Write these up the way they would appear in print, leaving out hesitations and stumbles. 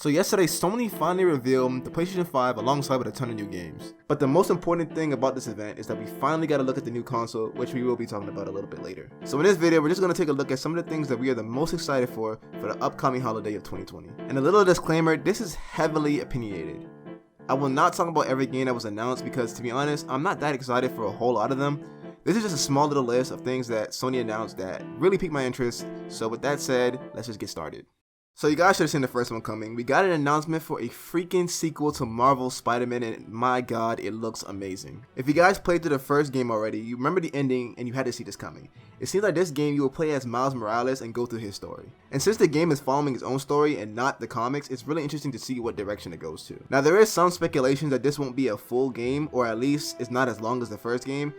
So yesterday, Sony finally revealed the PlayStation 5 alongside with a ton of new games. But the most important thing about this event is that we finally got to look at the new console, which we will be talking about a little bit later. So in this video, we're just going to take a look at some of the things that we are the most excited for the upcoming holiday of 2020. And a little disclaimer, this is heavily opinionated. I will not talk about every game that was announced because, to be honest, I'm not that excited for a whole lot of them. This is just a small little list of things that Sony announced that really piqued my interest. So with that said, let's just get started. So you guys should have seen the first one coming. We got an announcement for a freaking sequel to Marvel's SpiderMan, and my god, it looks amazing. If you guys played through the first game already, you remember the ending and you had to see this coming. It seems like this game you will play as Miles Morales and go through his story. And since the game is following its own story and not the comics, it's really interesting to see what direction it goes to. Now there is some speculation that this won't be a full game, or at least it's not as long as the first game.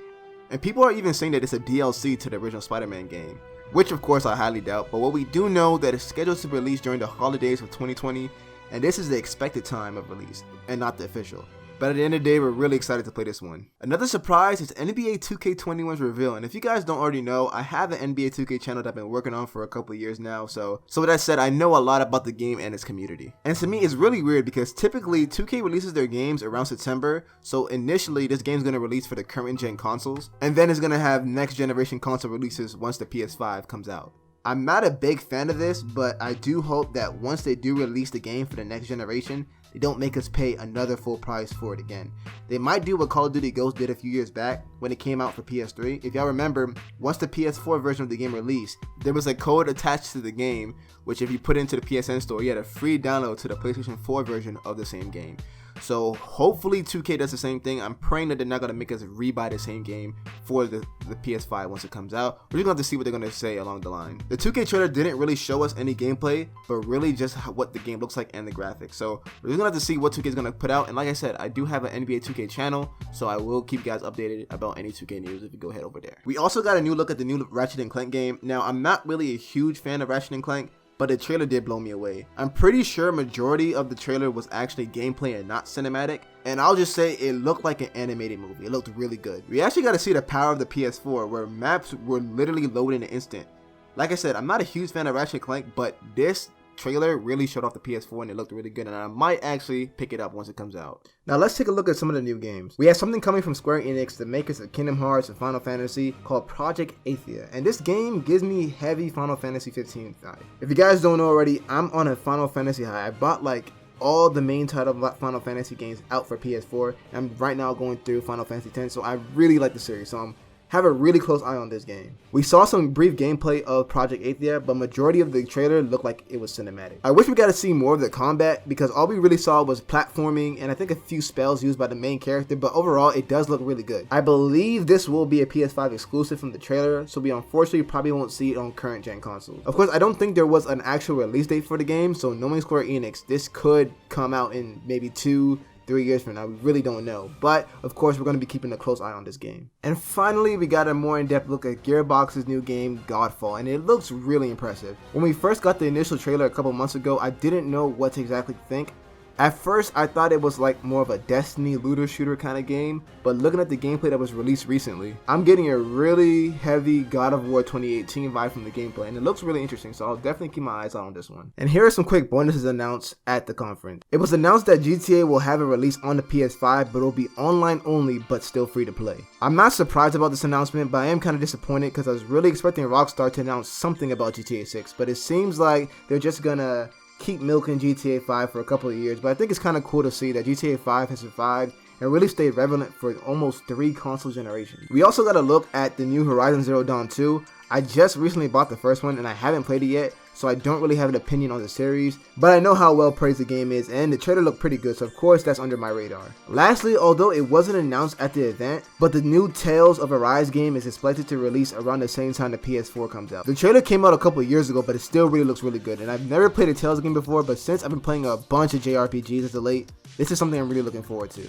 And people are even saying that it's a DLC to the original Spider-Man game, which of course I highly doubt, but what we do know that it's scheduled to release during the holidays of 2020, and this is the expected time of release, and not the official. But at the end of the day, we're really excited to play this one. Another surprise is NBA 2K21's reveal, and if you guys don't already know, I have an NBA 2K channel that I've been working on for a couple of years now, so with that said, I know a lot about the game and its community. And to me, it's really weird because typically 2K releases their games around September, so initially this game's going to release for the current gen consoles, and then it's going to have next generation console releases once the PS5 comes out. I'm not a big fan of this, but I do hope that once they do release the game for the next generation, they don't make us pay another full price for it again. They might do what Call of Duty Ghosts did a few years back when it came out for PS3. If y'all remember, once the PS4 version of the game released, there was a code attached to the game, which if you put into the PSN store, you had a free download to the PlayStation 4 version of the same game. So hopefully 2K does the same thing. I'm praying that they're not going to make us rebuy the same game for the PS5 once it comes out. We're just going to have to see what they're going to say along the line. The 2K trailer didn't really show us any gameplay, but really just what the game looks like and the graphics. So we're just going to have to see what 2K is going to put out. And like I said, I do have an NBA 2K channel, so I will keep you guys updated about any 2K news if you go head over there. We also got a new look at the new Ratchet & Clank game. Now, I'm not really a huge fan of Ratchet & Clank, but the trailer did blow me away. I'm pretty sure majority of the trailer was actually gameplay and not cinematic, and I'll just say it looked like an animated movie. It looked really good. We actually got to see the power of the PS4 where maps were literally loaded in an instant. Like I said, I'm not a huge fan of Ratchet & Clank, but this trailer really showed off the PS4 and it looked really good, and I might actually pick it up once it comes out. Now let's take a look at some of the new games. We have something coming from Square Enix, the makers of Kingdom Hearts and Final Fantasy, called Project Athia, and this game gives me heavy Final Fantasy 15 vibe. If you guys don't know already, I'm on a Final Fantasy high. I bought like all the main title Final Fantasy games out for PS4, and I'm right now going through Final Fantasy 10, so I really like the series, so have a really close eye on this game. We saw some brief gameplay of Project Athia, but majority of the trailer looked like it was cinematic. I wish we got to see more of the combat because all we really saw was platforming and I think a few spells used by the main character, but overall it does look really good. I believe this will be a PS5 exclusive from the trailer, so we unfortunately probably won't see it on current gen consoles. Of course, I don't think there was an actual release date for the game, so knowing Square Enix, this could come out in maybe 2-3 years from now. We really don't know, but of course we're going to be keeping a close eye on this game. And finally, we got a more in-depth look at Gearbox's new game Godfall, and it looks really impressive. When we first got the initial trailer a couple months ago, I didn't know what to exactly think. At first, I thought it was like more of a Destiny looter shooter kind of game, but looking at the gameplay that was released recently, I'm getting a really heavy God of War 2018 vibe from the gameplay, and it looks really interesting, so I'll definitely keep my eyes out on this one. And here are some quick bonuses announced at the conference. It was announced that GTA will have a release on the PS5, but it'll be online only, but still free to play. I'm not surprised about this announcement, but I am kind of disappointed because I was really expecting Rockstar to announce something about GTA 6, but it seems like they're just gonna keep milking GTA 5 for a couple of years. But I think it's kind of cool to see that GTA 5 has survived and really stayed relevant for almost 3 console generations. We also got a look at the new Horizon Zero Dawn 2. I just recently bought the first one and I haven't played it yet, so I don't really have an opinion on the series, but I know how well praised the game is and the trailer looked pretty good, so of course that's under my radar. Lastly, although it wasn't announced at the event, but the new Tales of Arise game is expected to release around the same time the PS4 comes out. The trailer came out a couple of years ago, but it still really looks really good, and I've never played a Tales game before, but since I've been playing a bunch of JRPGs as of late, this is something I'm really looking forward to.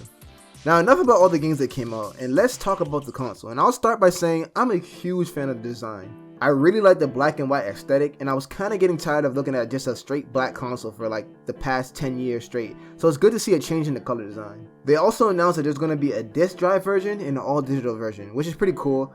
Now enough about all the games that came out, and let's talk about the console. And I'll start by saying I'm a huge fan of the design. I really like the black and white aesthetic, and I was kind of getting tired of looking at just a straight black console for like the past 10 years straight, so it's good to see a change in the color design. They also announced that there's going to be a disc drive version and an all digital version, which is pretty cool.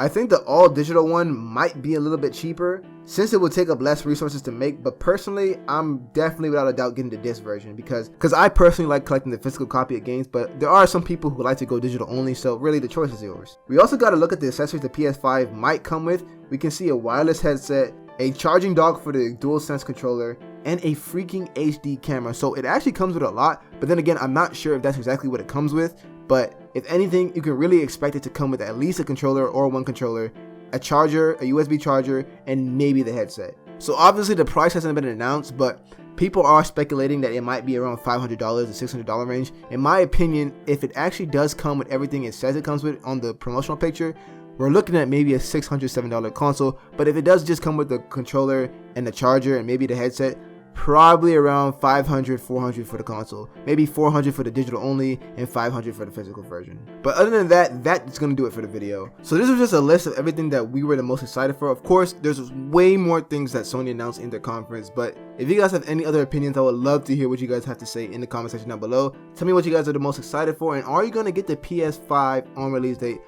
I think the all digital one might be a little bit cheaper since it would take up less resources to make, but personally, I'm definitely without a doubt getting the disc version because I personally like collecting the physical copy of games, but there are some people who like to go digital only, so really the choice is yours. We also got to look at the accessories the PS5 might come with. We can see a wireless headset, a charging dock for the DualSense controller, and a freaking HD camera. So it actually comes with a lot, but then again, I'm not sure if that's exactly what it comes with, but if anything, you can really expect it to come with at least a controller or one controller, a charger, a USB charger, and maybe the headset. So obviously the price hasn't been announced, but people are speculating that it might be around $500 to $600 range. In my opinion, if it actually does come with everything it says it comes with on the promotional picture, we're looking at maybe a $600, $700 console. But if it does just come with the controller and the charger and maybe the headset, probably around $500, $400 for the console, maybe $400 for the digital only, and $500 for the physical version. But other than that, that's gonna do it for the video. So this was just a list of everything that we were the most excited for. Of course, there's way more things that Sony announced in their conference, but if you guys have any other opinions, I would love to hear what you guys have to say in the comment section down below. Tell me what you guys are the most excited for, and are you gonna get the PS5 on release date?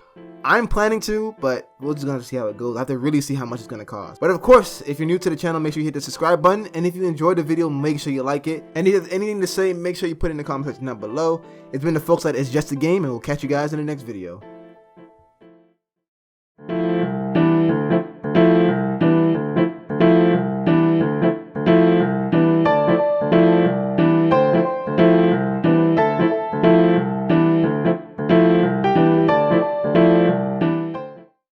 I'm planning to, but we're just gonna see how it goes. I have to really see how much it's gonna cost. But of course, if you're new to the channel, make sure you hit the subscribe button. And if you enjoyed the video, make sure you like it. And if you have anything to say, make sure you put it in the comment section down below. It's been the folks at It's Just a Game, and we'll catch you guys in the next video.